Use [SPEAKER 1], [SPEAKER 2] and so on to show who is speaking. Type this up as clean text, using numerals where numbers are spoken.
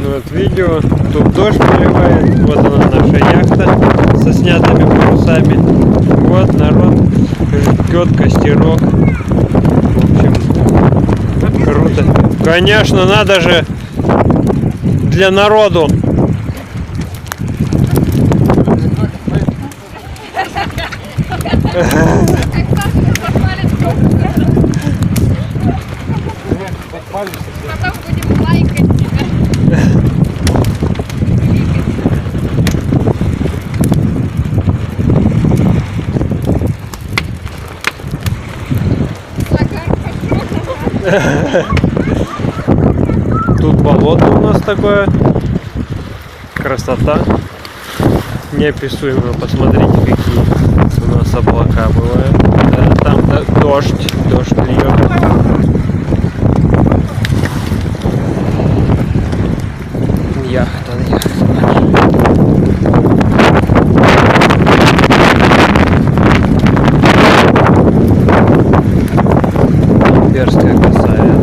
[SPEAKER 1] Вот видео, тут дождь поливает, вот она наша яхта со снятыми парусами. Вот народ жгет костерок. В общем, круто. Конечно, надо же для народу.
[SPEAKER 2] Потом будем лайкать тебя.
[SPEAKER 1] Тут болото у нас такое. Красота. Неописуемо. Посмотрите, какие у нас облака бывают. Да, там дождь льет. Яхта. Перская косая.